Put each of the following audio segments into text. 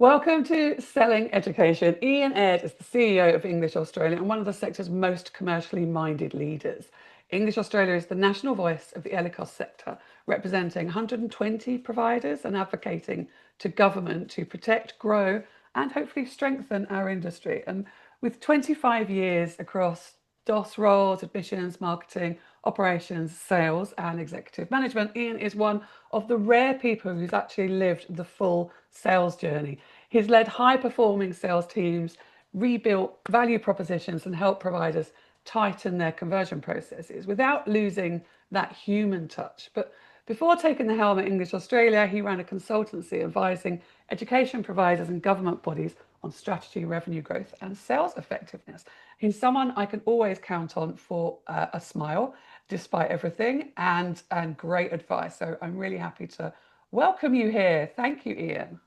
Welcome to Selling Education. Ian Aird is the CEO of English Australia and one of the sector's most commercially minded leaders. English Australia is the national voice of the ELICOS sector, representing 120 providers and advocating to government to protect, grow, and hopefully strengthen our industry. And with 25 years across DOS roles, admissions, marketing, operations, sales, and executive management, Ian is one of the rare people who's actually lived the full sales journey. He's led high performing sales teams, rebuilt value propositions, and helped providers tighten their conversion processes without losing that human touch. But before taking the helm at English Australia, he ran a consultancy advising education providers and government bodies on strategy, revenue growth, and sales effectiveness. He's someone I can always count on for a smile, despite everything, and great advice. So I'm really happy to welcome you here. Thank you, Ian.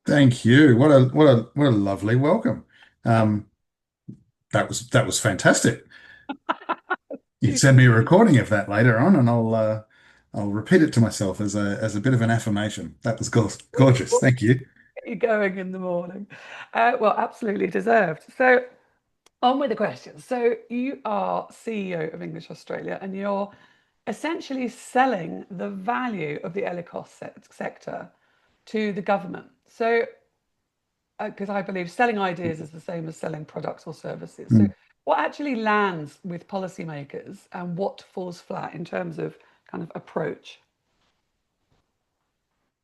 Thank you. What a lovely welcome. Um, that was fantastic. You send me a recording of that later on, and I'll repeat it to myself as a bit of an affirmation. That was gorgeous. Thank you. Get you going in the morning. Well, absolutely deserved. So on with the questions. So you are CEO of English Australia, and you're essentially selling the value of the ELICOS sector to the government. So because I believe selling ideas is the same as selling products or services. So, Mm. what actually lands with policymakers and what falls flat in terms of kind of approach?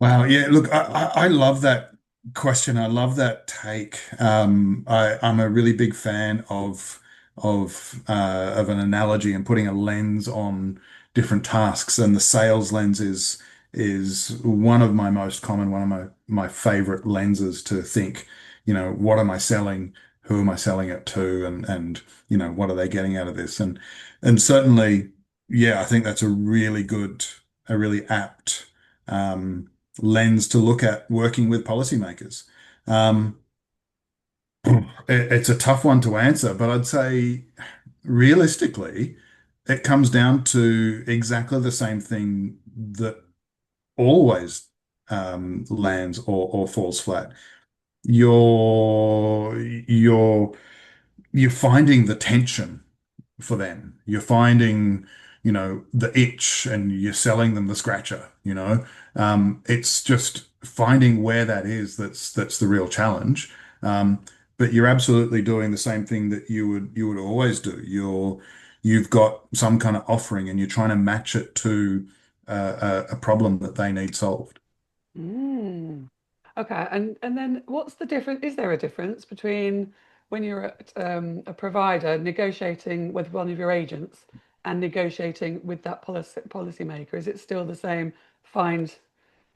Wow. Yeah. Look, I love that question. I love that take. I'm a really big fan of an analogy and putting a lens on different tasks, and the sales lens is one of my most common, one of my favorite lenses to think. What am I selling? Who am I selling it to? And what are they getting out of this? And certainly, yeah, I think that's a really apt. Lens to look at working with policymakers. Um, it's a tough one to answer, but I'd say realistically, it comes down to exactly the same thing that always lands or falls flat. You're you're you're finding the tension for them. You're finding, the itch and you're selling them the scratcher, you know. It's just finding where that is that's the real challenge. But you're absolutely doing the same thing that you would always do. You've got some kind of offering and you're trying to match it to a problem that they need solved. Mm. Okay, and then what's the difference? Is there a difference between when you're at a provider negotiating with one of your agents and negotiating with that policymaker? Is it still the same? Find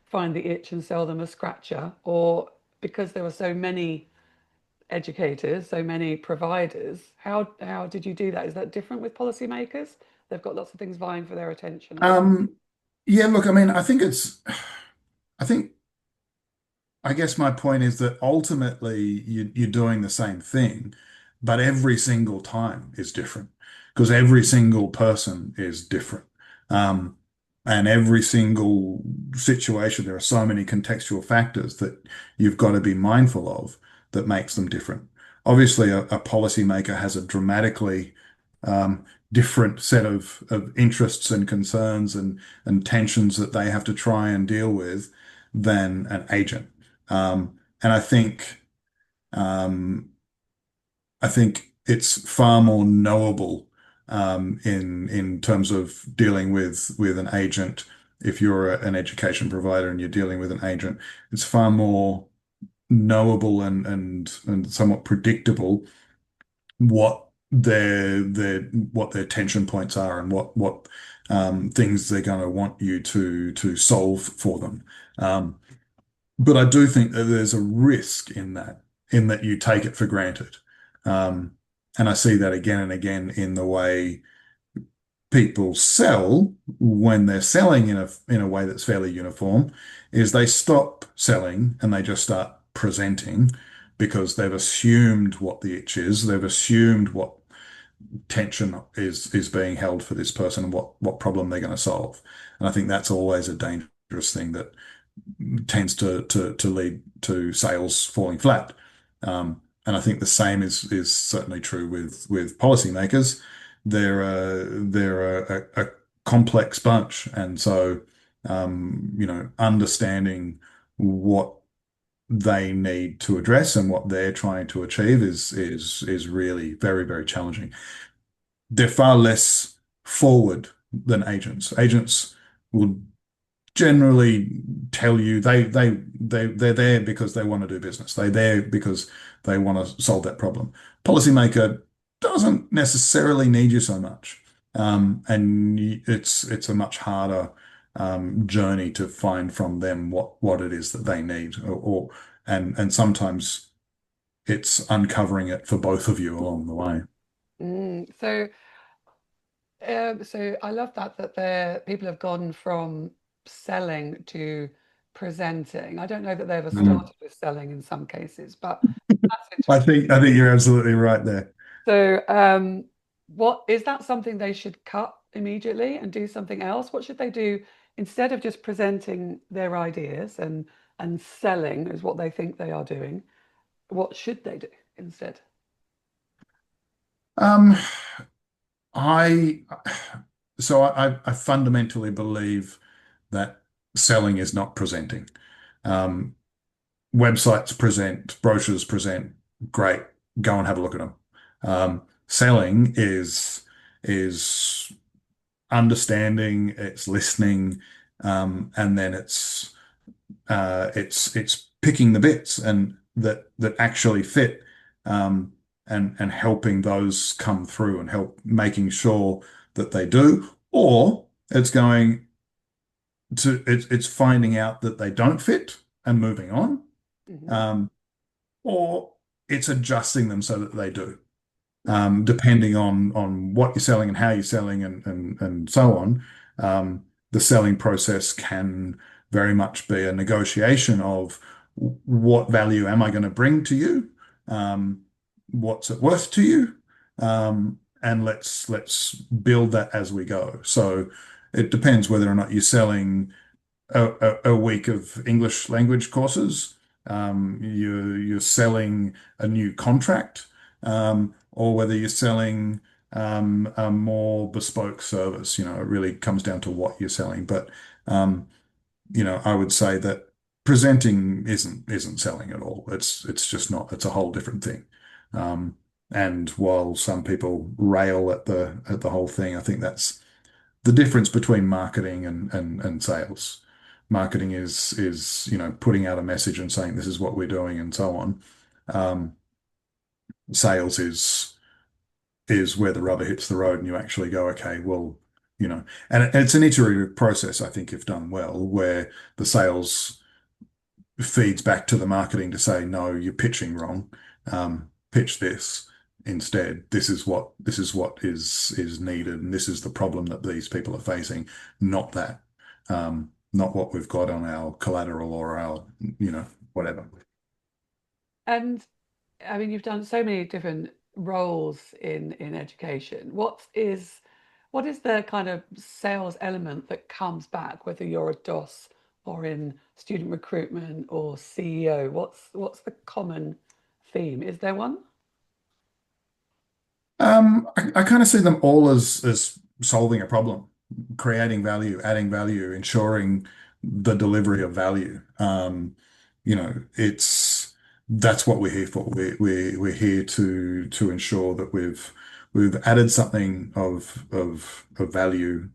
find the itch and sell them a scratcher, or because there were so many educators, so many providers, how did you do that? Is that different with policymakers? They've got lots of things vying for their attention as well. Um, yeah, look, I mean, I think I guess my point is that ultimately you're doing the same thing, but every single time is different because every single person is different. Um, and every single situation, there are so many contextual factors that you've got to be mindful of that makes them different. Obviously, a policymaker has a dramatically different set of interests and concerns and tensions that they have to try and deal with than an agent. And um, I think it's far more knowable in terms of dealing with an agent. If you're an education provider and you're dealing with an agent, it's far more knowable and somewhat predictable what their tension points are and what things they're going to want you to solve for them. Um, but I do think that there's a risk in that you take it for granted. Um, and I see that again and again in the way people sell when they're selling in a way that's fairly uniform, is they stop selling and they just start presenting because they've assumed what the itch is, they've assumed what tension is being held for this person and what problem they're going to solve. And I think that's always a dangerous thing that tends to lead to sales falling flat. And I think the same is certainly true with policymakers. They're a complex bunch, and so understanding what they need to address and what they're trying to achieve is really very, very challenging. They're far less forward than agents. Agents will generally tell you they're there because they want to do business. They're there because they want to solve that problem. Policymaker doesn't necessarily need you so much, it's a much harder journey to find from them what it is that they need, and sometimes it's uncovering it for both of you along the way. So, so I love that people have gone from selling to presenting. I don't know that they ever Mm. started with selling in some cases, but that's I think you're absolutely right there. so, what is that something they should cut immediately and do something else? What should they do instead of just presenting their ideas and selling is what they think they are doing? What should they do instead? Um, I I fundamentally believe that selling is not presenting. Um, Websites present, brochures present, great. Go and have a look at them. Selling is understanding, it's listening, and then it's picking the bits and that actually fit, and helping those come through and help making sure that they do, or it's finding out that they don't fit and moving on, Hmm. um, or it's adjusting them so that they do, depending on what you're selling and how you're selling and so on. The selling process can very much be a negotiation of what value am I going to bring to you? What's it worth to you? And let's build that as we go. So it depends whether or not you're selling a week of English language courses. You're selling a new contract, or whether you're selling a more bespoke service. It really comes down to what you're selling. But um, I would say that presenting isn't selling at all. It's just not. It's a whole different thing. Um, and while some people rail at the whole thing, I think that's the difference between marketing and sales. Marketing is putting out a message and saying this is what we're doing and so on. Um, Sales is where the rubber hits the road and you actually go, okay, well, and it's an iterative process, I think, if done well, where the sales feeds back to the marketing to say, no, you're pitching wrong. Pitch this instead. This is what is needed, and this is the problem that these people are facing, not that, not what we've got on our collateral or our, whatever. And I mean, you've done so many different roles in education. What is the kind of sales element that comes back, whether you're a DOS or in student recruitment or CEO? What's the common theme? Is there one? I kind of see them all as solving a problem, creating value, adding value, ensuring the delivery of value. It's that's what we're here for. We're here to ensure that we've added something of value,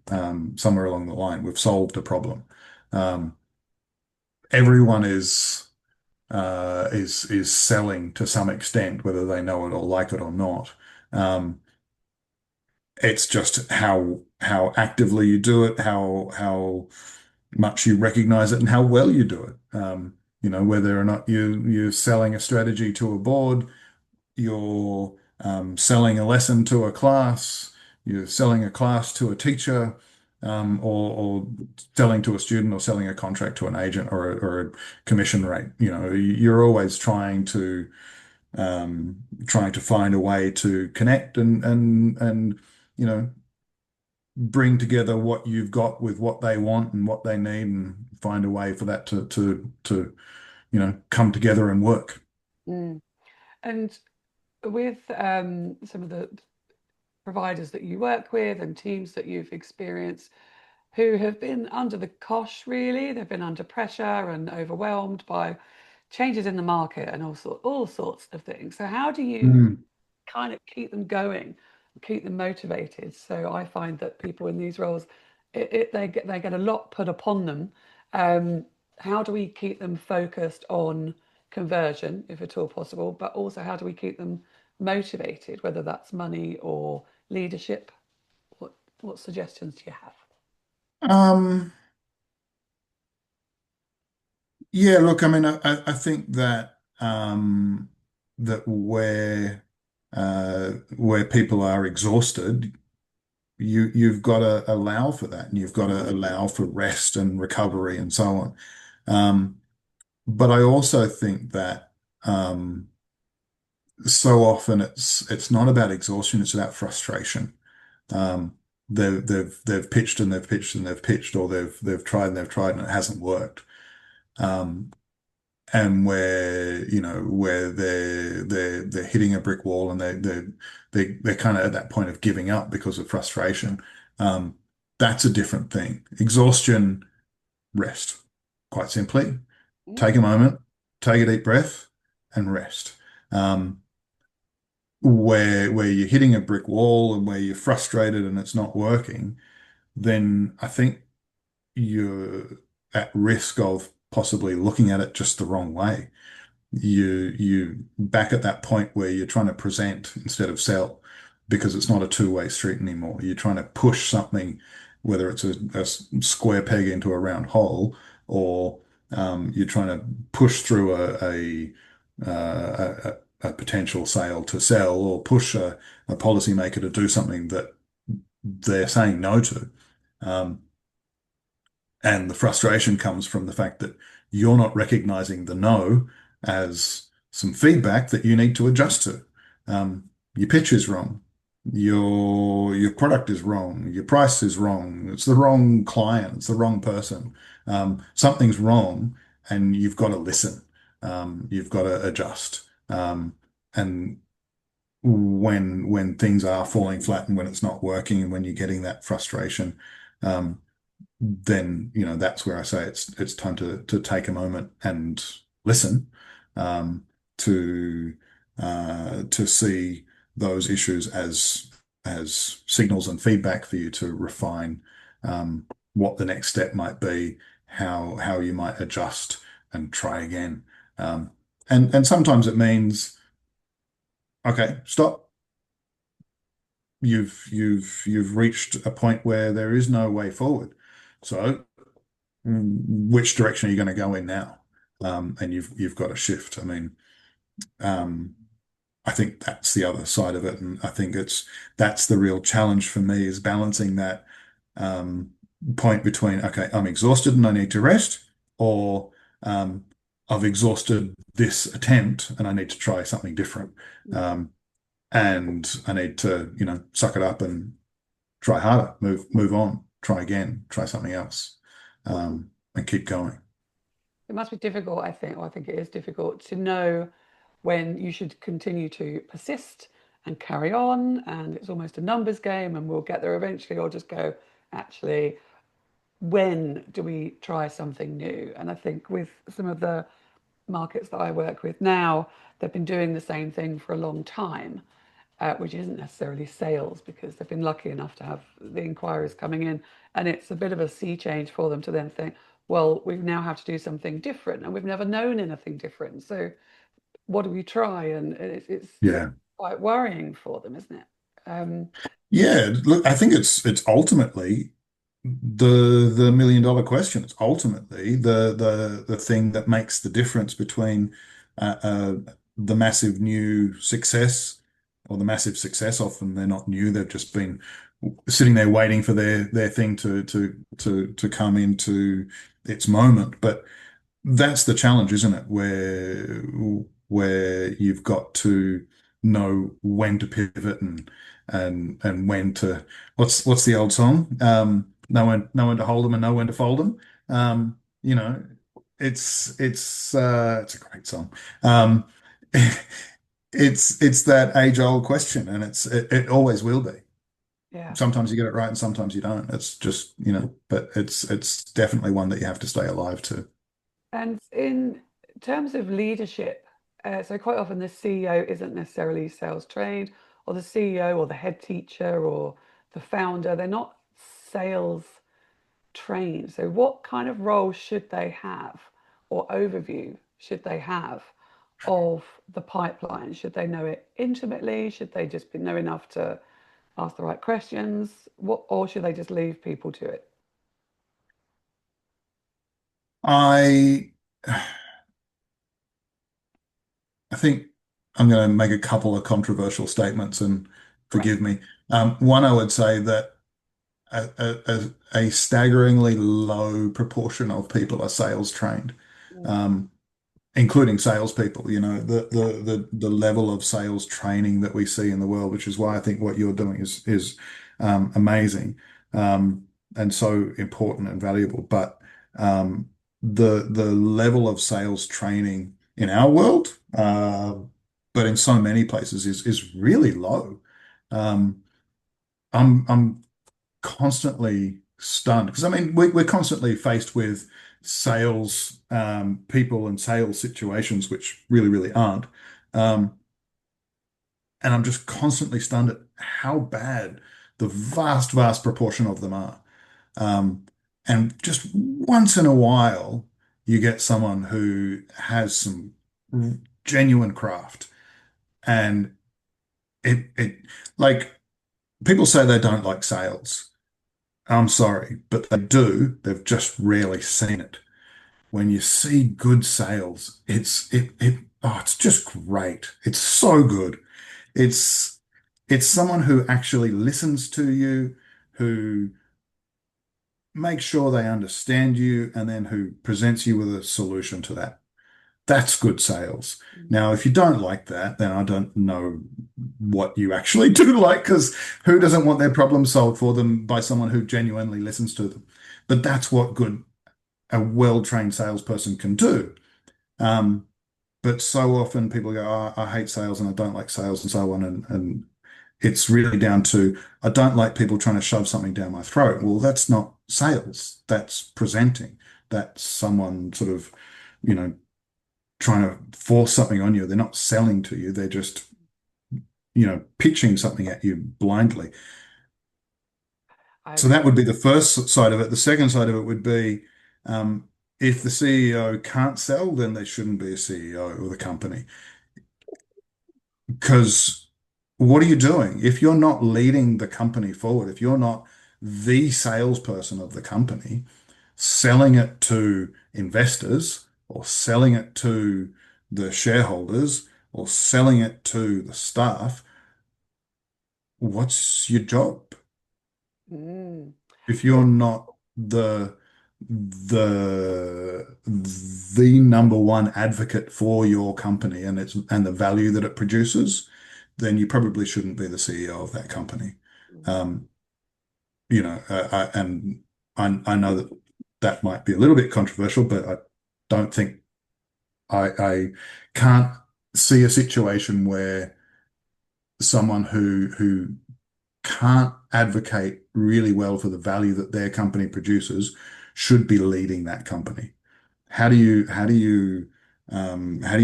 somewhere along the line. We've solved a problem. Um, Everyone is selling to some extent, whether they know it or like it or not. Um, It's just how actively you do it, how much you recognize it, and how well you do it. Whether or not you're selling a strategy to a board, you're selling a lesson to a class, you're selling a class to a teacher, or selling to a student, or selling a contract to an agent or a commission rate. You're always trying to find a way to connect and you know bring together what you've got with what they want and what they need and find a way for that to come together and work. Mm. And with some of the providers that you work with and teams that you've experienced who have been under the cosh, really, they've been under pressure and overwhelmed by changes in the market and all sorts of things. So how do you Mm. kind of keep them going, keep them motivated? So I find that people in these roles, they get a lot put upon them. Um, how do we keep them focused on conversion, if at all possible, but also how do we keep them motivated, whether that's money or leadership? What what suggestions do you have? Um, yeah, look, I mean, I think that that where people are exhausted, you've got to allow for that, and you've got to allow for rest and recovery and so on. But I also think that so often it's not about exhaustion, it's about frustration. Um, they've pitched and they've pitched and they've pitched, or they've tried and they've tried and it hasn't worked. Um, and where they're hitting a brick wall and they're kind of at that point of giving up because of frustration. Um, that's a different thing. Exhaustion, rest. Quite simply, Mm, take a moment, take a deep breath, and rest. Um, where you're hitting a brick wall and where you're frustrated and it's not working, then I think you're at risk of possibly looking at it just the wrong way. You back at that point where you're trying to present instead of sell because it's not a two-way street anymore. You're trying to push something, whether it's a square peg into a round hole, or you're trying to push through a potential sale to sell, or push a policymaker to do something that they're saying no to. Um, and the frustration comes from the fact that you're not recognizing the no as some feedback that you need to adjust to. Your pitch is wrong. Your product is wrong. Your price is wrong. It's the wrong client. It's the wrong person. Something's wrong, and you've got to listen. You've got to adjust. And when things are falling flat and when it's not working and when you're getting that frustration, um, then that's where I say it's time to take a moment and listen, um, to to see those issues as signals and feedback for you to refine what the next step might be, how you might adjust and try again. Um, and sometimes it means, okay, stop. You've reached a point where there is no way forward. So which direction are you going to go in now? And you've got to shift. I mean, um, I think that's the other side of it, and I think that's the real challenge for me is balancing that um, point between, okay, I'm exhausted and I need to rest, or um, I've exhausted this attempt and I need to try something different, mm. um, and I need to suck it up and try harder, move on, try again, try something else, and keep going. It must be difficult, I think, or I think it is difficult to know when you should continue to persist and carry on, and it's almost a numbers game, and we'll get there eventually, or just go, actually, when do we try something new? And I think with some of the markets that I work with now, they've been doing the same thing for a long time, which isn't necessarily sales because they've been lucky enough to have the inquiries coming in. And it's a bit of a sea change for them to then think, well, we now have to do something different and we've never known anything different. So what do we try? And it's Yeah. quite worrying for them, isn't it? Um, Yeah, look, I think it's ultimately the million-dollar question. It's ultimately the thing that makes the difference between the massive new success or the massive success. Often they're not new; they've just been sitting there waiting for their thing to come into its moment. But that's the challenge, isn't it? Where you've got to know when to pivot and when to what's the old song? Know when to hold them and know when to fold them. You know, it's a great song. Um, it's that age-old question, and it always will be. Yeah. Sometimes you get it right and sometimes you don't. It's just, but it's definitely one that you have to stay alive to. And in terms of leadership, so quite often the CEO isn't necessarily sales trained, or the CEO or the head teacher or the founder, they're not sales trained. So, what kind of role should they have, or overview should they have of the pipeline? Should they know it intimately? Should they just know enough to ask the right questions? Or should they just leave people to it? I I think I'm going to make a couple of controversial statements and Great. forgive me. One, I would say that a staggeringly low proportion of people are sales trained. Mm. Um, including salespeople, Yeah. the level of sales training that we see in the world, which is why I think what you're doing is amazing, and so important and valuable. But the level of sales training in our world, but in so many places is really low. Um, I'm constantly stunned because I mean we're constantly faced with sales people and sales situations which really aren't. Um, and I'm just constantly stunned at how bad the vast proportion of them are. Um, and just once in a while, you get someone who has some genuine craft, and it like people say they don't like sales. I'm sorry, but they do. They've just rarely seen it. When you see good sales, it's just great. It's so good. It's it's someone who actually listens to you, who makes sure they understand you, and then who presents you with a solution to that. That's good sales. Mm. Now, if you don't like that, then I don't know what you actually do like, because who doesn't want their problem solved for them by someone who genuinely listens to them? But that's what a well-trained salesperson can do. Um, but so often people go, oh, I hate sales and I don't like sales and so on. And it's really down to, I don't like people trying to shove something down my throat. Well, that's not sales. That's presenting. That's someone sort of, you know, trying to force something on you. They're not selling to you. They're just, pitching something at you blindly. I So that would agree. be the first side of it. The second side of it would be, if the CEO can't sell, then they shouldn't be a CEO of the company. Because what are you doing? If you're not leading the company forward, if you're not the salesperson of the company, selling it to investors or selling it to the shareholders or selling it to the staff, what's your job? Mm. If you're Well, not the number one advocate for your company and the value that it produces, then you probably shouldn't be the CEO of that company. mm, Um, and I know that that might be a little bit controversial, but I don't think I can't see a situation where someone who can't advocate really well for the value that their company produces should be leading that company. How do you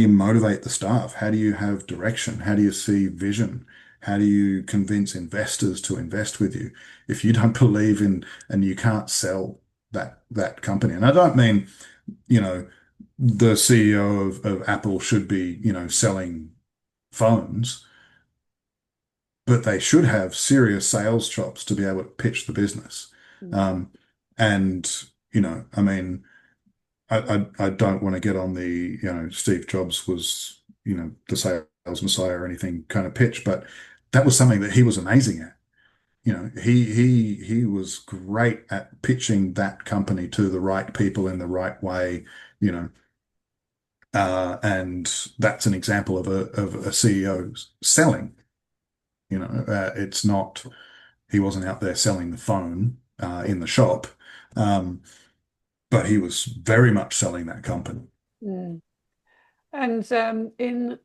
motivate the staff? How do you have direction? How do you see vision? How do you convince investors to invest with you if you don't believe in and you can't sell that company? And I don't mean, you know, the CEO of Apple should be, selling phones, but they should have serious sales chops to be able to pitch the business. mm. Um, and, I mean, I don't want to get on the, Steve Jobs was, the sales messiah or anything kind of pitch, but that was something that he was amazing at. He was great at pitching that company to the right people in the right way, you know. And that's an example of a CEO selling. It's not, he wasn't out there selling the phone in the shop, um, but he was very much selling that company. Mm. And in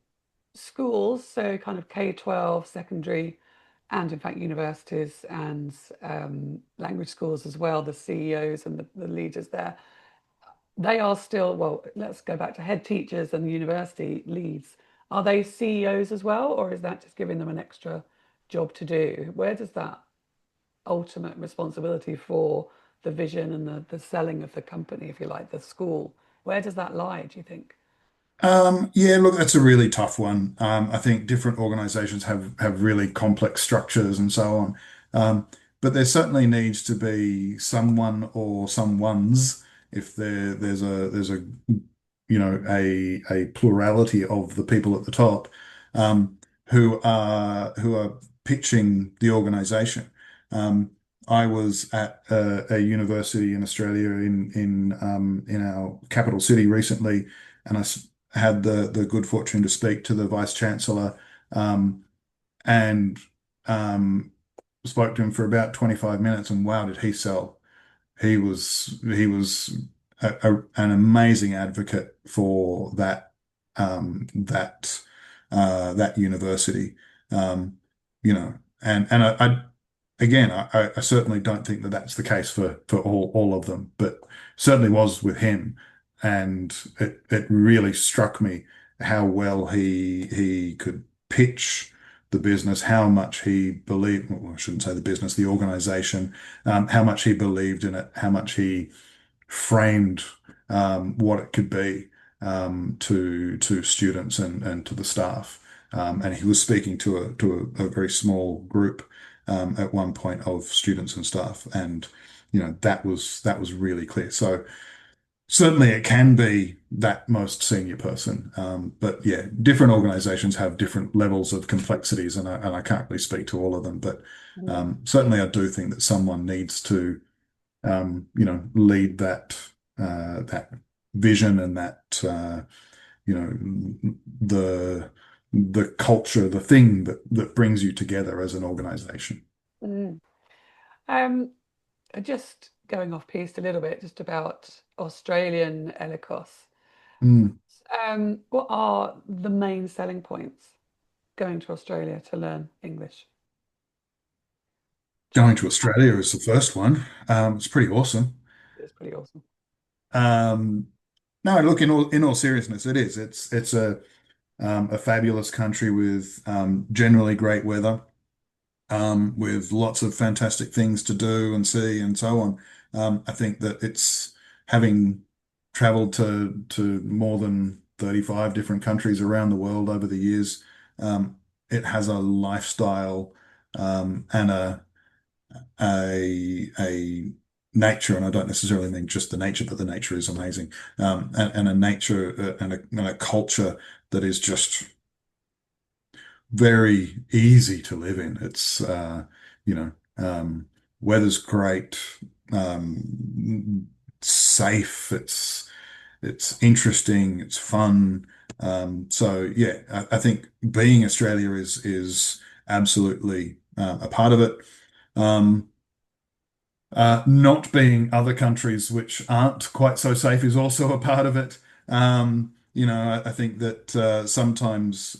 schools, so kind of K-12, secondary, and in fact universities and language schools as well, the CEOs and the leaders there, they are still, well, let's go back to head teachers and university leads. Are they CEOs as well, or is that just giving them an extra job to do? Where does that ultimate responsibility for the vision and the selling of the company, if you like, the school, where does that lie, do you think? Yeah, look, that's a really tough one. I think different organizations have really complex structures and so on. But there certainly needs to be someone or someones, if there's a a plurality of the people at the top, um, who are pitching the organization. Um, I was at a university in Australia in our capital city recently, and had the good fortune to speak to the Vice Chancellor, um, and um, spoke to him for about 25 minutes, and wow, did he sell. He was an amazing advocate for that university. Um, and I again, I certainly don't think that that's the case for all of them, but certainly was with him, and it really struck me how well he could pitch the business, how much he believed. Well, I shouldn't say the business, the organization, how much he believed in it, how much he framed what it could be to students and to the staff. And he was speaking to a very small group at one point of students and staff, and that was really clear. So certainly it can be that most senior person, but yeah, different organizations have different levels of complexities, and I can't really speak to all of them, but Mm, certainly I do think that someone needs to lead that vision and that the culture, the thing that brings you together as an organization. mm. Um, just going off piste a little bit, just about Australian ELICOS. Mm. What are the main selling points going to Australia to learn English? Going to Australia is the first one. It's pretty awesome. It's pretty awesome. Um, no, look, in all seriousness, it is. It's a fabulous country with generally great weather. With lots of fantastic things to do and see and so on. I think that it's having traveled to more than 35 different countries around the world over the years. It has a lifestyle and a nature, and I don't necessarily mean just the nature, but the nature is amazing. And a nature and a culture that is just very easy to live in. It's you know, weather's great, safe. It's interesting. It's fun. So yeah, I think being Australia is absolutely a part of it. Um, not being other countries which aren't quite so safe is also a part of it. I think that sometimes.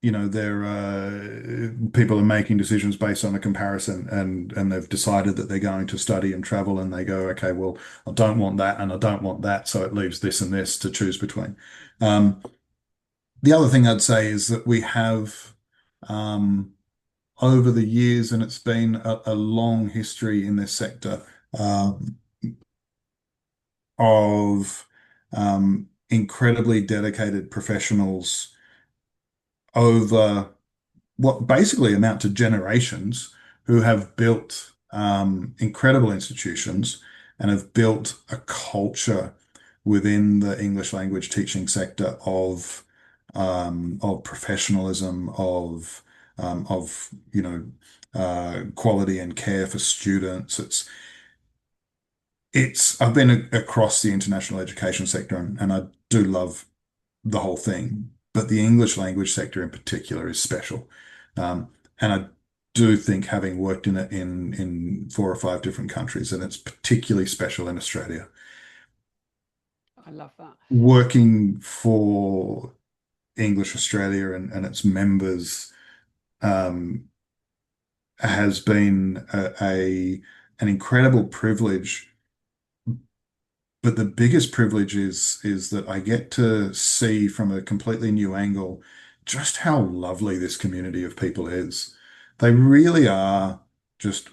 They're people are making decisions based on a comparison, and they've decided that they're going to study and travel, and they go, okay, well, I don't want that and I don't want that, so it leaves this and this to choose between. Um, the other thing I'd say is that we have um, over the years, and it's been a long history in this sector of incredibly dedicated professionals over what basically amount to generations who have built incredible institutions and have built a culture within the English language teaching sector of professionalism, of quality and care for students. I've been across the international education sector, and I do love the whole thing, but the English language sector in particular is special. And I do think, having worked in it in 4 or 5 different countries, and it's particularly special in Australia. I love that. Working for English Australia and its members um, has been an incredible privilege. But the biggest privilege is that I get to see from a completely new angle just how lovely this community of people is. They really are just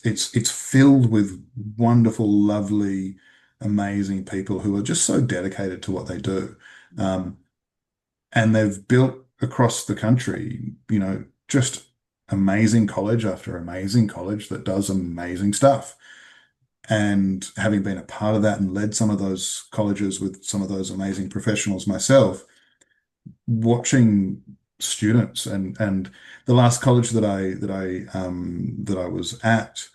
it's filled with wonderful, lovely, amazing people who are just so dedicated to what they do. Um, and they've built across the country, just amazing college after amazing college that does amazing stuff. And having been a part of that and led some of those colleges with some of those amazing professionals myself, watching students and the last college that I was at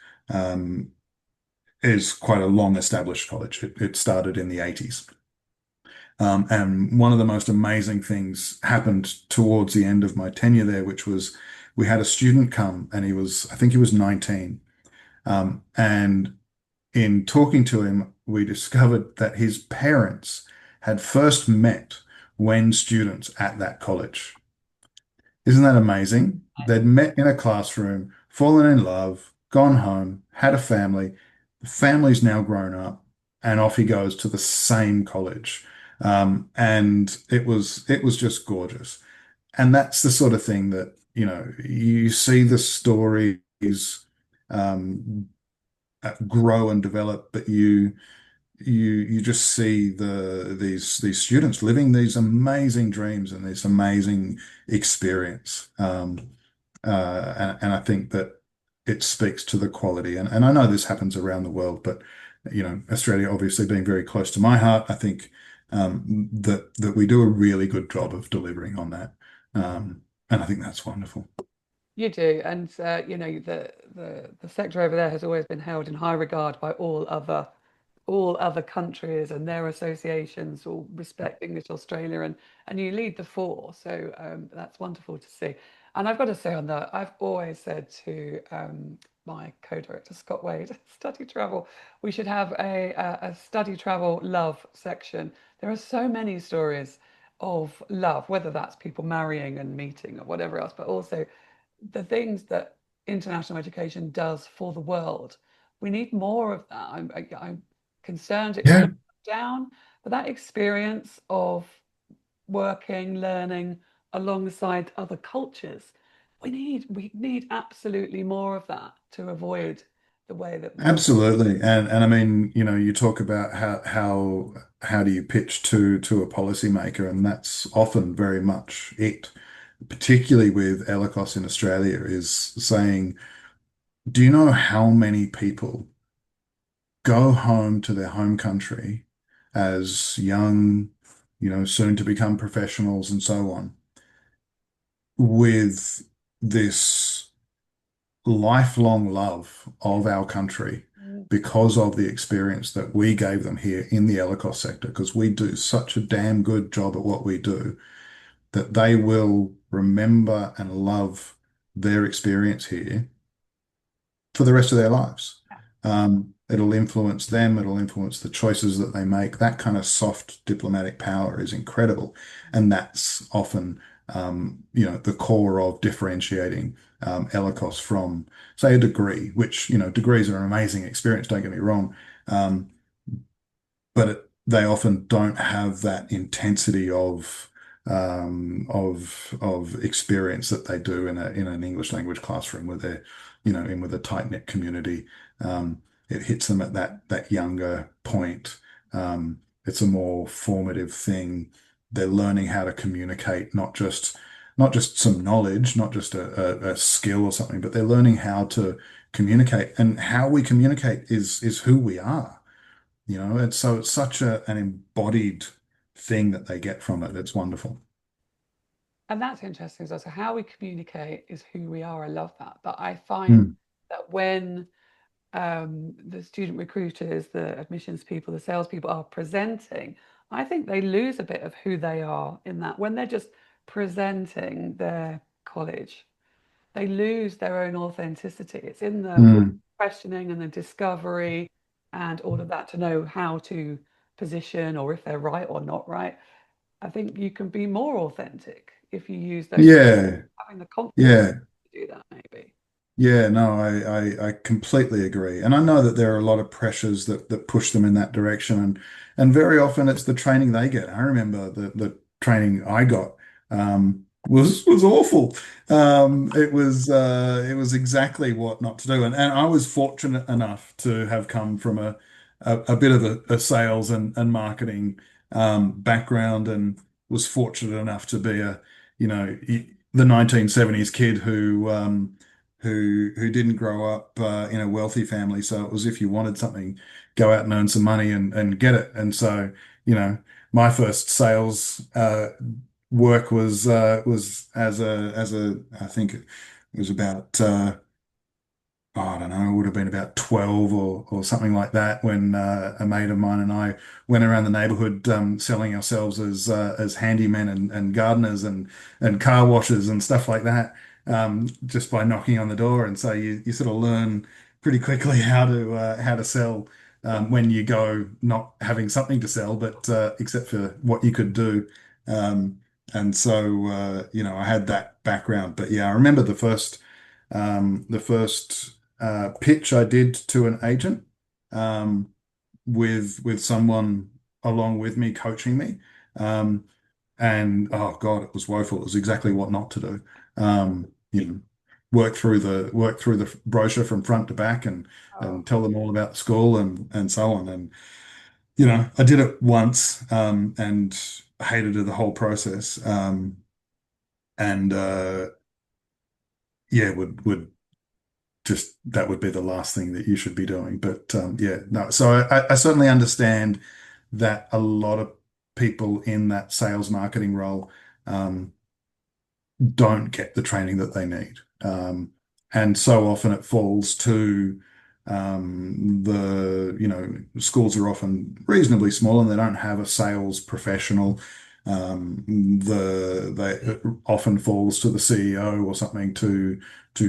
is quite a long established college. It started in the 80s. And one of the most amazing things happened towards the end of my tenure there, which was we had a student come, and I think he was 19. And in talking to him, we discovered that his parents had first met when students at that college. Isn't that amazing? They'd met in a classroom, fallen in love, gone home, had a family. The family's now grown up, and off he goes to the same college. And it was just gorgeous. And that's the sort of thing that, you see the stories um, grow and develop, but you just see these students living these amazing dreams and this amazing experience. And I think that it speaks to the quality. And I know this happens around the world, but Australia obviously being very close to my heart, I think that we do a really good job of delivering on that. And I think that's wonderful. You do, and the sector over there has always been held in high regard by all other countries, and their associations all respect English Australia, and you lead the four, so that's wonderful to see. And I've got to say on that, I've always said to my co-director Scott Wade, study travel, we should have a study travel love section. There are so many stories of love, whether that's people marrying and meeting or whatever else, but also the things that international education does for the world. We need more of that. I'm concerned it's Yeah, slowing down, but that experience of working, learning alongside other cultures, we need absolutely more of that to avoid the way that we. absolutely. And I mean, you talk about how do you pitch to a policymaker, and that's often very much it, particularly with ELICOS in Australia, is saying, do you know how many people go home to their home country as young, soon to become professionals and so on, with this lifelong love of our country Mm. because of the experience that we gave them here in the ELICOS sector, because we do such a damn good job at what we do that they will remember and love their experience here for the rest of their lives. It'll influence them, it'll influence the choices that they make. That kind of soft diplomatic power is incredible. And that's often, the core of differentiating ELICOS from, say, a degree, which, degrees are an amazing experience, don't get me wrong. Um, but they often don't have that intensity of experience that they do in an English language classroom where they're in with a tight knit community. It hits them at that younger point. It's a more formative thing. They're learning how to communicate, not just some knowledge, not just a skill or something, but they're learning how to communicate, and how we communicate is who we are. And so it's such an embodied thing that they get from it. It's wonderful. And that's interesting as well. So how we communicate is who we are. I love that. But I find Mm. that when the student recruiters, the admissions people, the salespeople are presenting, I think they lose a bit of who they are in that when they're just presenting their college, they lose their own authenticity. It's in the Mm. questioning and the discovery and all of that to know how to position or if they're right or not right. I think you can be more authentic if you use those words, Yeah, having the confidence yeah. to do that, maybe. Yeah, no, I completely agree. And I know that there are a lot of pressures that push them in that direction. And very often it's the training they get. I remember the training I got was awful. It was exactly what not to do. And I was fortunate enough to have come from a bit of a sales and marketing background, and was fortunate enough to be the 1970s kid who didn't grow up in a wealthy family. So it was, if you wanted something, go out and earn some money and get it. And so, my first sales work was as a I think it was about I don't know, it would have been about 12 or something like that, when a mate of mine and I went around the neighborhood selling ourselves as handymen and gardeners and car washers and stuff like that, just by knocking on the door. And so you sort of learn pretty quickly how to sell when you go not having something to sell, but except for what you could do. Um, and so I had that background. But yeah, I remember the first pitch I did to an agent, um, with someone along with me coaching me. Um, and oh God, it was woeful. It was exactly what not to do. Work through the brochure from front to back, Oh, and tell them all about the school and so on. And I did it once, and hated the whole process. And yeah, would just that would be the last thing that you should be doing. But yeah, no. So I certainly understand that a lot of people in that sales marketing role um, don't get the training that they need. And so often it falls to schools are often reasonably small and they don't have a sales professional. They it often falls to the CEO or something to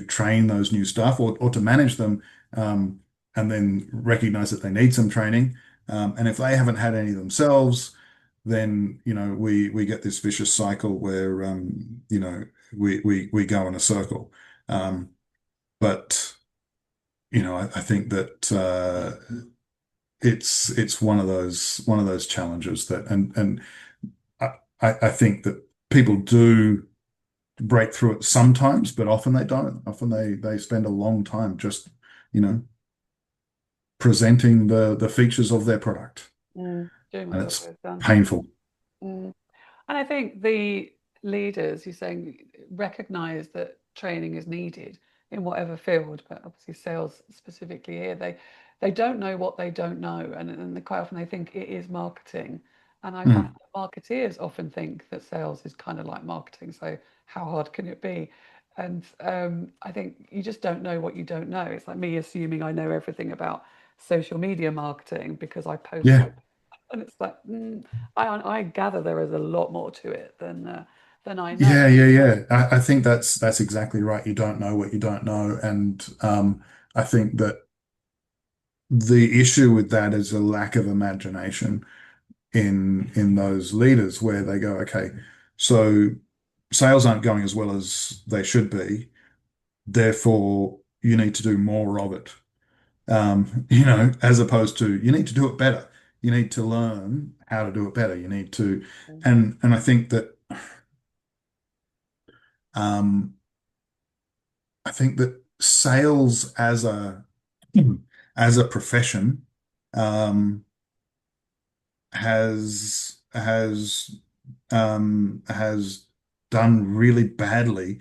train those new staff, or to manage them, and then recognize that they need some training. And if they haven't had any themselves, then we get this vicious cycle where we go in a circle. Um, but I think that it's one of those challenges that, and I I think that people do break through it sometimes, but often they don't. Often they spend a long time just you know presenting the features of their product, doing what and they've it's always done. painful. Mm. And I think the leaders, you're saying, recognize that training is needed in whatever field, but obviously sales specifically here, they don't know what they don't know, and quite often they think it is marketing. And I find Mm. that marketeers often think that sales is kind of like marketing, so how hard can it be? And I think you just don't know what you don't know. It's like me assuming I know everything about social media marketing because I post Yeah. so, and it's like I gather there is a lot more to it than I know. Yeah, yeah, yeah. I think that's exactly right. You don't know what you don't know, and I think that the issue with that is a lack of imagination in those leaders, where they go, okay, so sales aren't going as well as they should be, therefore you need to do more of it. As opposed to, you need to do it better. You need to learn how to do it better. You need to, and I think that um, sales as a profession um, has done really badly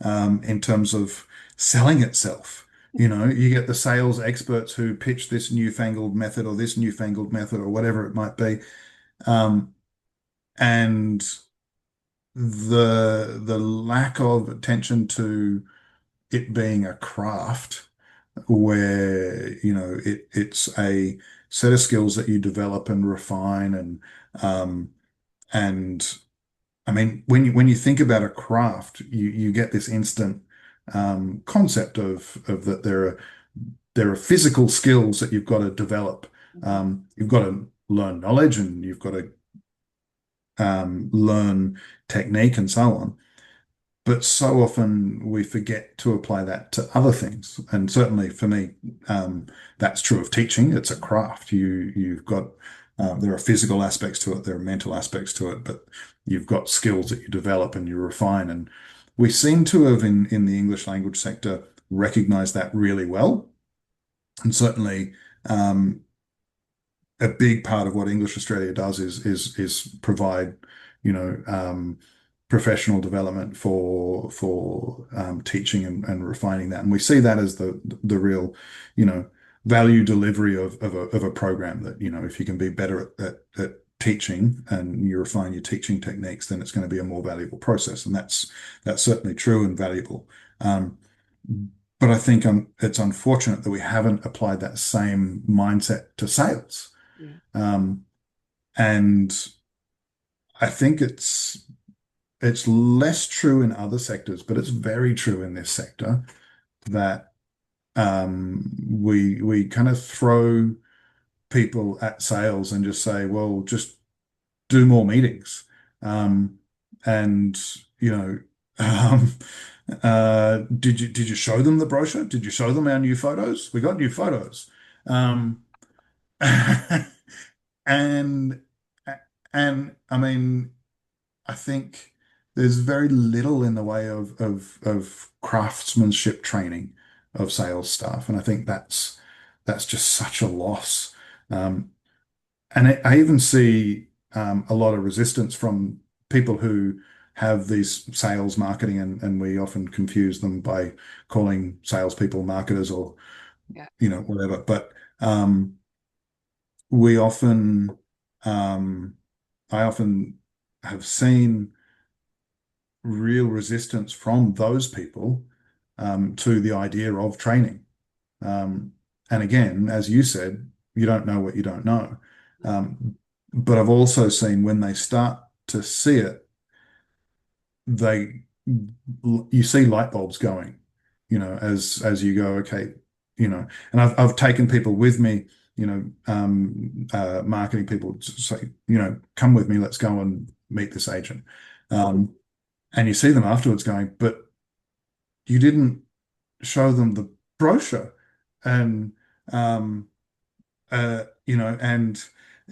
in terms of selling itself. You get the sales experts who pitch this newfangled method or this newfangled method or whatever it might be, um, and the lack of attention to it being a craft where, it's a set of skills that you develop and refine um, and I mean, when you think about a craft, you get this instant concept of that there are physical skills that you've got to develop. Mhm. You've got to learn knowledge and you've got to learn technique and so on. But so often we forget to apply that to other things. And certainly for me, that's true of teaching. It's a craft. You've got there are physical aspects to it, there are mental aspects to it, but you've got skills that you develop and you refine. And we seem to have in the English language sector recognized that really well. And certainly a big part of what English Australia does is provide, you know, professional development for teaching and refining that. And we see that as the real, you know, value delivery of a program that, if you can be better at teaching and you refine your teaching techniques, then it's going to be a more valuable process. And that's certainly true and valuable. Um, but I think it's unfortunate that we haven't applied that same mindset to sales. Yeah. Um, and I think it's less true in other sectors, but it's very true in this sector that we kind of throw people at sales and just say, well, just do more meetings. Um, and you know, um, did you show them the brochure? Did you show them our new photos? We got new photos. Um, and and I mean, I think there's very little in the way of craftsmanship training of sales staff, and I think that's just such a loss. Um, and I even see a lot of resistance from people who have these sales marketing, and we often confuse them by calling salespeople marketers or Yeah. whatever. But we often, um, I often have seen real resistance from those people to the idea of training. Um, and again, as you said, you don't know what you don't know. Um, but I've also seen when they start to see it, they you see light bulbs going, as you go, okay, and I've taken people with me, marketing people to say, come with me, let's go and meet this agent. Um, and you see them afterwards going, but you didn't show them the brochure. And um, and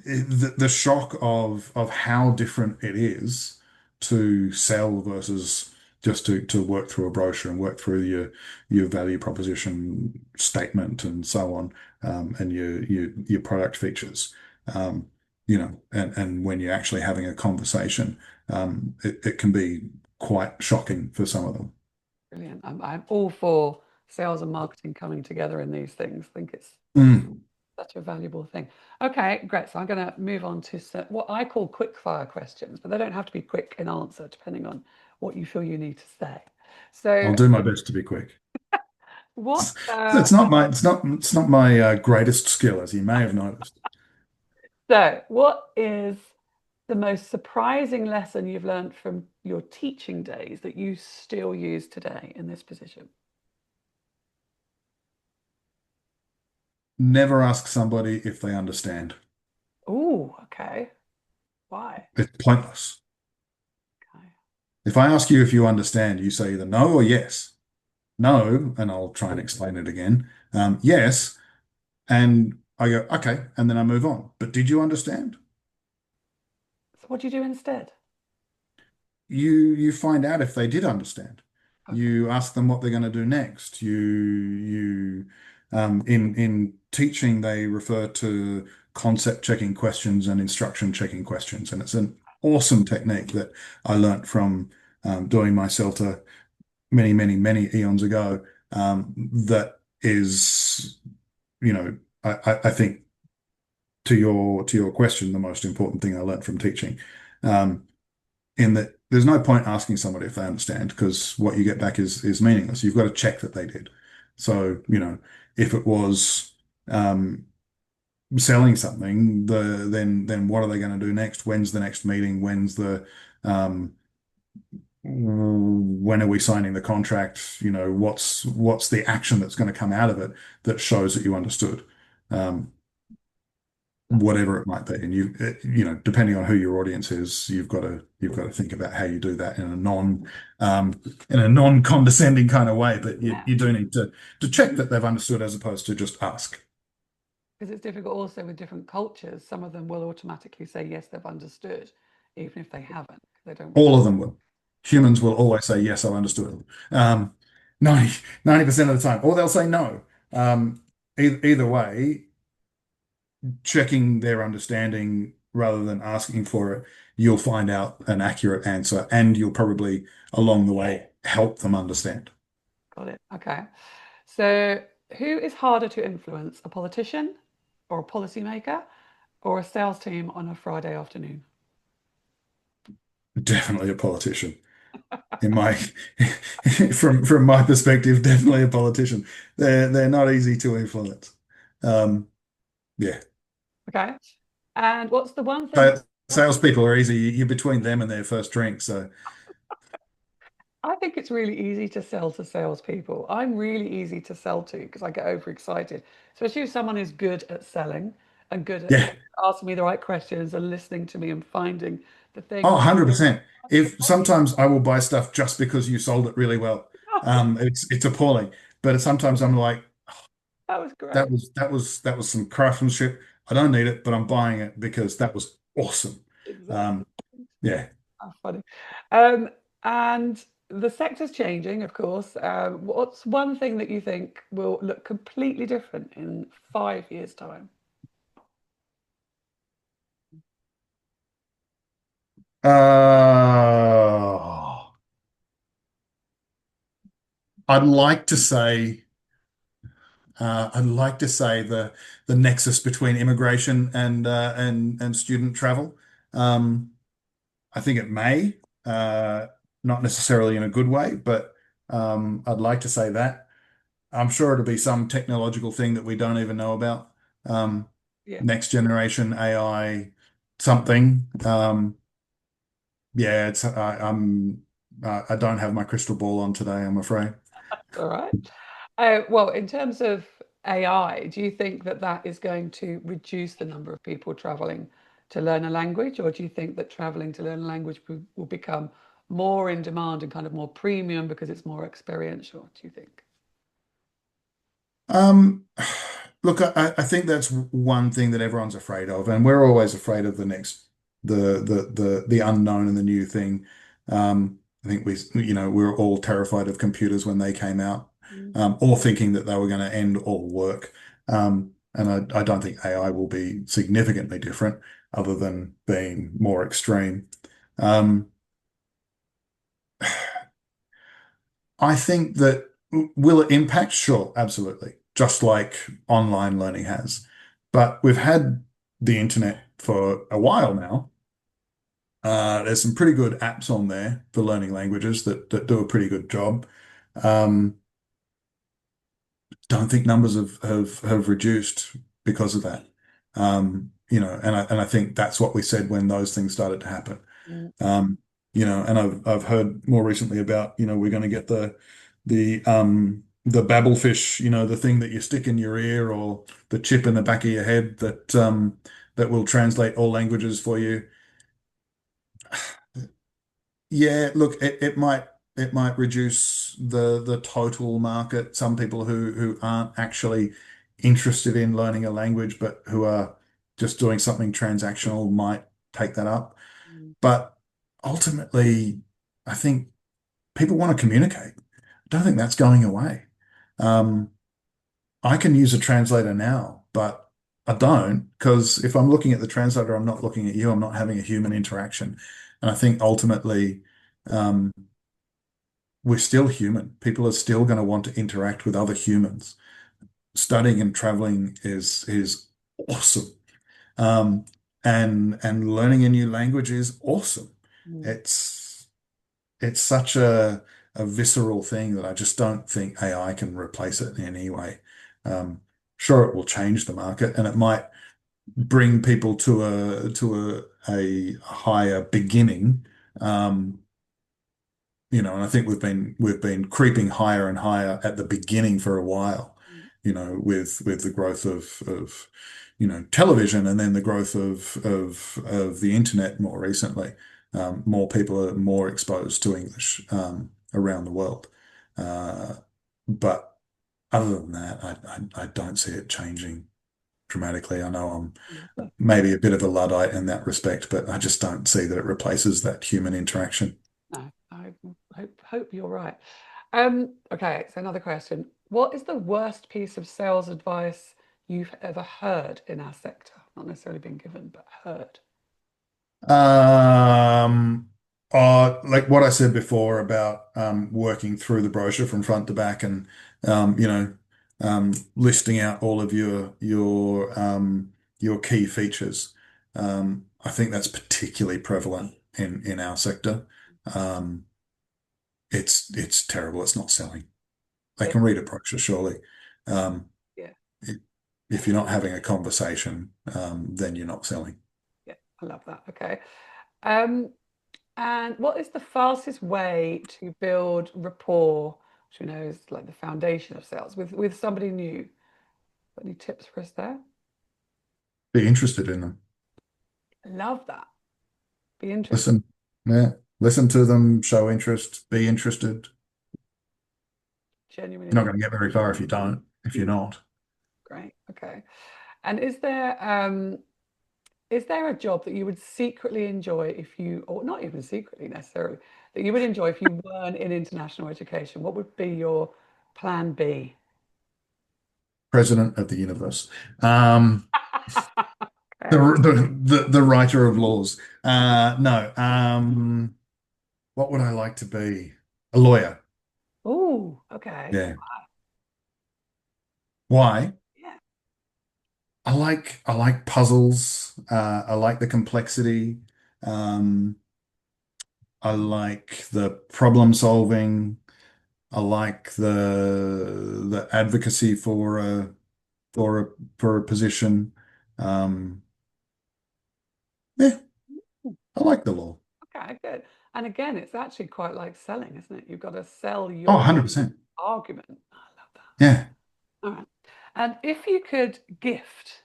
the shock of how different it is to sell versus just to work through a brochure and work through your value proposition statement and so on, and your product features. And when you're actually having a conversation, it can be quite shocking for some of them. Brilliant. I'm all for sales and marketing coming together in these things. I think it's Mm. such a valuable thing. Okay, great. So I'm going to move on to what I call quick fire questions, but they don't have to be quick in answer, depending on what you feel you need to say. I'll So, do my best to be quick. what? It's not my greatest skill, as you may have noticed. What is the most surprising lesson you've learned from your teaching days that you still use today in this position? Never ask somebody if they understand. Oh, okay. Why? It's pointless. Okay. If I ask you if you understand, you say either no or yes. No, and I'll try and explain it again. Yes, and I go, okay, and then I move on. But did you understand? So what do you do instead? You find out if they did understand. Okay. You ask them what they're going to do next. In teaching they refer to concept checking questions and instruction checking questions, and it's an awesome technique that I learnt from doing my CELTA many, many, many eons ago. That is, I think to your question, the most important thing I learnt from teaching. Um, in that there's no point asking somebody if they understand because what you get back is meaningless. You've got to check that they did. So, If it was selling something, then what are they going to do next? When's the next meeting? Um, when are we signing the contract? What's the action that's going to come out of it that shows that you understood? Um, Whatever it might be. And depending on who your audience is, you've got to think about how you do that um, in a non-condescending kind of way. But you, Yeah. you do need to check that they've understood as opposed to just ask. Because it's difficult also with different cultures. Some of them will automatically say, yes, they've understood, even if they haven't. They don't want All to. of them will. Oh, Humans will always say, yes, I understood. Um, 90% of the time, or they'll say no. Either way, checking their understanding rather than asking for it, you'll find out an accurate answer and you'll probably along the way help them understand. got it. Okay. So, who is harder to influence, a politician or a policymaker or a sales team on a Friday afternoon? Definitely a politician. In my from my perspective, definitely a politician. They're not easy to influence. Um, yeah. Okay. And what's the one thing? So salespeople are easy. You're between them and their first drink. So I think it's really easy to sell to salespeople. I'm really easy to sell to because I get overexcited, especially if someone is good at selling and good at yeah. asking me the right questions and listening to me and finding the Oh, things. 100%. The If point. sometimes I will buy stuff just because you sold it really well. It's appalling. But sometimes I'm like, That was that great. was that was that was some craftsmanship. I don't need it, but I'm buying it because that was awesome. Exactly. Um, yeah. How funny. Um, and the sector's changing, of course. What's one thing that you think will look completely different in 5 years' time? Uh, I'd like to say I'd like to say the nexus between immigration and student travel. Um, I think it may, not necessarily in a good way, but I'd like to say that. I'm sure it'll be some technological thing that we don't even know about. Um, Yeah, Next generation AI something. Yeah, I don't have my crystal ball on today, I'm afraid. that's all right. Well, in terms of AI, do you think that that is going to reduce the number of people traveling to learn a language, or do you think that traveling to learn a language will become more in demand and kind of more premium because it's more experiential? Do you think? Um, Look, I think that's one thing that everyone's afraid of, and we're always afraid of the unknown and the new thing. I think we're all terrified of computers when they came out, Mm. or thinking that they were going to end all work. And I don't think AI will be significantly different, other than being more extreme. Um, I think that will it impact? Sure, absolutely. Just like online learning has. But we've had the internet for a while now. There's some pretty good apps on there for learning languages that do a pretty good job. Um, don't think numbers have reduced because of that. And I think that's what we said when those things started to happen. Mm. Um, and I've heard more recently about, we're going to get the babblefish, the thing that you stick in your ear or the chip in the back of your head that will translate all languages for you. Yeah, look, it might reduce the total market. Some people who aren't actually interested in learning a language, but who are just doing something transactional might take that up. Mm. But ultimately, I think people want to communicate. I don't think that's going away. Um, I can use a translator now, but I don't, because if I'm looking at the translator, I'm not looking at you. I'm not having a human interaction. And I think ultimately, um, we're still human. People are still going to want to interact with other humans. Studying and traveling is awesome. Um, and learning a new language is awesome. Mm. It's it's such a visceral thing that I just don't think AI can replace it in any way. Sure, it will change the market, and it might bring people to a higher beginning. Um, and I think we've been creeping higher and higher at the beginning for a while, with the growth of television, and then the growth of the internet more recently. More people are more exposed to English around the world. Uh, but other than that, I don't see it changing dramatically. I know I'm Lovely. maybe a bit of a Luddite in that respect, but I just don't see that it replaces that human interaction. No, I hope you're right. Okay, so another question. What is the worst piece of sales advice you've ever heard in our sector? Not necessarily been given, but heard. Um, like what I said before about working through the brochure from front to back, and listing out all of your key features. I think that's particularly prevalent in our sector. Um, it's terrible. It's not selling. They Yeah, can read a brochure, surely. Um, yeah, i- if you're not having a conversation, then you're not selling. yeah. I love that. Okay. Um, and what is the fastest way to build rapport, which we know is like the foundation of sales, with somebody new? Got any tips for us there? Be interested in them. I love that. Be interested. Listen, yeah, listen to them, show interest, be interested. Genuine You're not interest. going to get very far if you don't, if you're not. Great. Okay. And is there a job that you would secretly enjoy if you, or not even secretly necessarily, that you would enjoy if you weren't in international education? What would be your plan B? President of the universe. Um, the, Okay. the writer of laws. No. What would I like to be? A lawyer. Oh, okay. Yeah. Why? Yeah. I like puzzles. I like the complexity. Um, I like the problem solving. I like the advocacy for a for a position. Um, yeah, I like the law. Okay, good. And again, it's actually quite like selling, isn't it? You've got to sell Oh, your 100%. argument. I love that. Yeah. All right. And if you could gift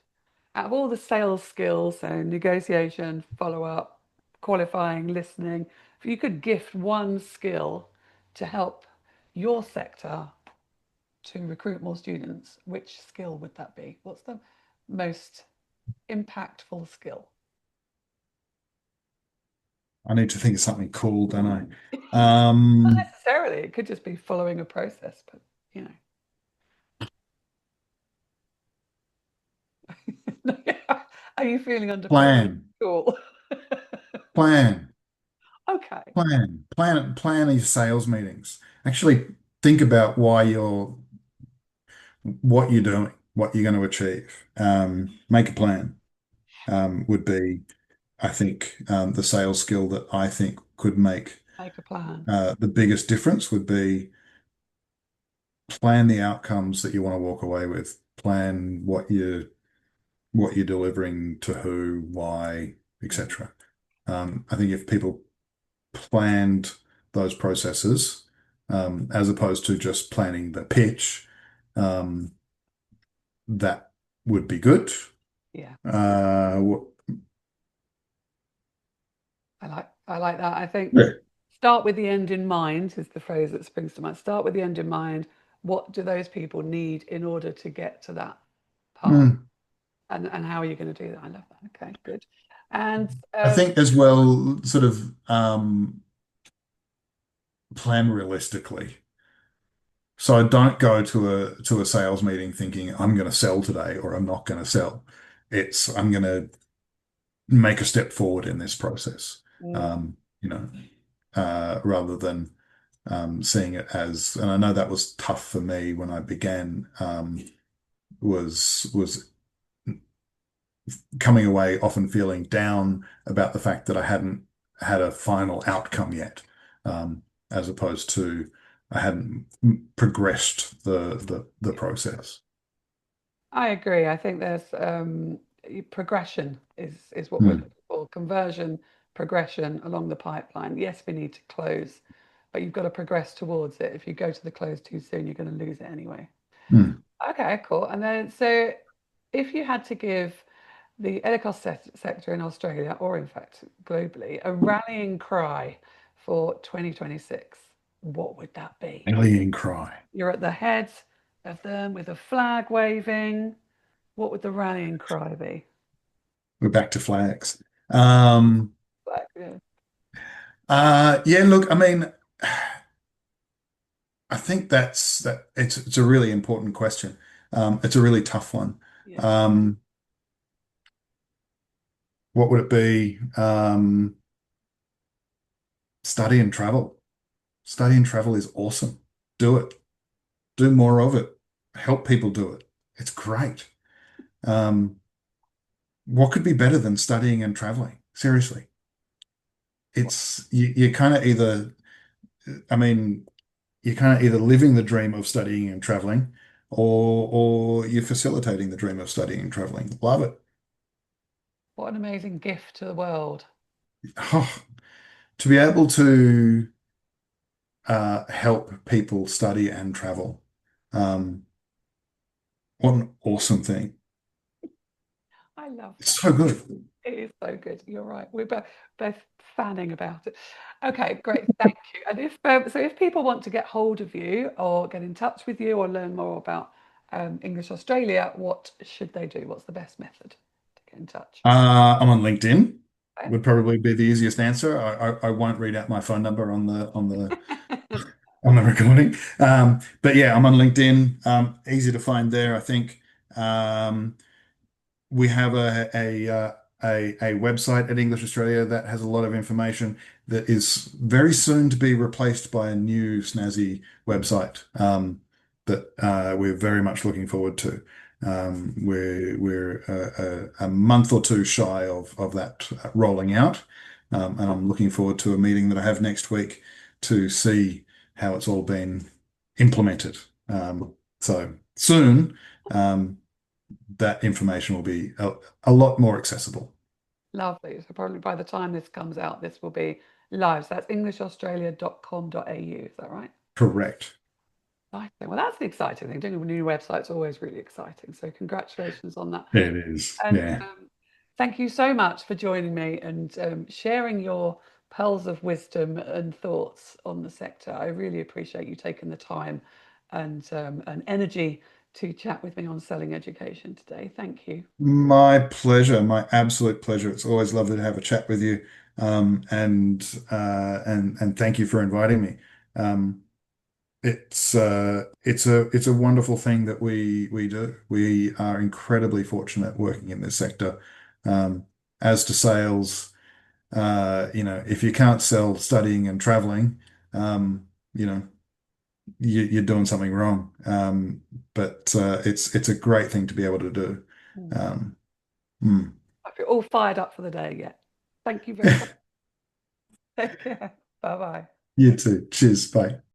out of all the sales skills, so negotiation, follow up, qualifying, listening, if you could gift one skill to help your sector to recruit more students, which skill would that be? What's the most impactful skill? I need to think of something cool, don't I? Not Um, necessarily, it could just be following a process, but you know. Are you feeling underprepared? plan, Cool. plan, Okay. plan these sales meetings. Actually, think about what you're doing, what you're going to achieve. Make a plan. Would be, I think, the sales skill that I think could make Make a plan. the biggest difference would be plan the outcomes that you want to walk away with. Plan what you're delivering to who, why, Mm, etc. I think if people planned those processes, as opposed to just planning the pitch, um, that would be good. yeah. What, I like that. I think yeah. start with the end in mind is the phrase that springs to mind. Start with the end in mind. What do those people need in order to get to that path? Mm. And how are you going to do that? I love that. Okay, good. And I think as well, sort of plan realistically. So I don't go to a sales meeting thinking I'm going to sell today or I'm not going to sell. It's I'm going to make a step forward in this process. mm, Um, you know, rather than seeing it as, and I know that was tough for me when I began, was coming away often feeling down about the fact that I hadn't had a final outcome yet, as opposed to I hadn't progressed the process. I agree. I think there's progression is what we're Hmm. looking for. Conversion, progression along the pipeline. Yes, we need to close, but you've got to progress towards it. If you go to the close too soon, you're going to lose it anyway. Hmm. Okay, cool. And then, so if you had to give the ELICOS sector in Australia, or in fact globally, a rallying cry for 2026, what would that be? Alien cry. You're at the head of them with a flag waving. What would the rallying cry be? We're back to flags. Um, Flag, yeah. yeah, look, I mean, I think that it's a really important question. It's a really tough one. Yeah. Um, what would it be? Study and travel. Study and travel is awesome. Do it. Do more of it. Help people do it. It's great. Um, what could be better than studying and traveling? Seriously. It's you kind of either, I mean, you're kind of either living the dream of studying and traveling, or you're facilitating the dream of studying and traveling. Love it. What an amazing gift to the world. Oh, to be able to help people study and travel. Um, what an awesome thing. I love It's that. so good. It is so good. You're right. We're both fanning about it. Okay, great. Thank you. And if so, if people want to get hold of you or get in touch with you or learn more about English Australia, what should they do? What's the best method to get in touch? I'm on LinkedIn. Okay. Would probably be the easiest answer. I won't read out my phone number on the recording. But yeah, I'm on LinkedIn. Easy to find there, I think. Um, we have a website at English Australia that has a lot of information that is very soon to be replaced by a new snazzy website that we're very much looking forward to. We're a month or two shy of that rolling out, and I'm looking forward to a meeting that I have next week to see how it's all been implemented. So soon. That information will be a lot more accessible. Lovely. So probably by the time this comes out, this will be live. So that's englishaustralia.com.au. Is that right? Correct. Exciting. Well, that's the exciting thing. Doing a new website's always really exciting. So congratulations on that. It is. And Yeah. thank you so much for joining me and sharing your pearls of wisdom and thoughts on the sector. I really appreciate you taking the time and energy to chat with me on selling education today. Thank you. My pleasure. My absolute pleasure. It's always lovely to have a chat with you. And thank you for inviting me. Um, it's a wonderful thing that we do. We are incredibly fortunate working in this sector. Um, as to sales, if you can't sell studying and traveling, um, you know, you're doing something wrong. But it's a great thing to be able to do. Mm. Um, mm. I feel all fired up for the day yet. Thank you very much. Take care. Bye bye. You too. Cheers. Bye.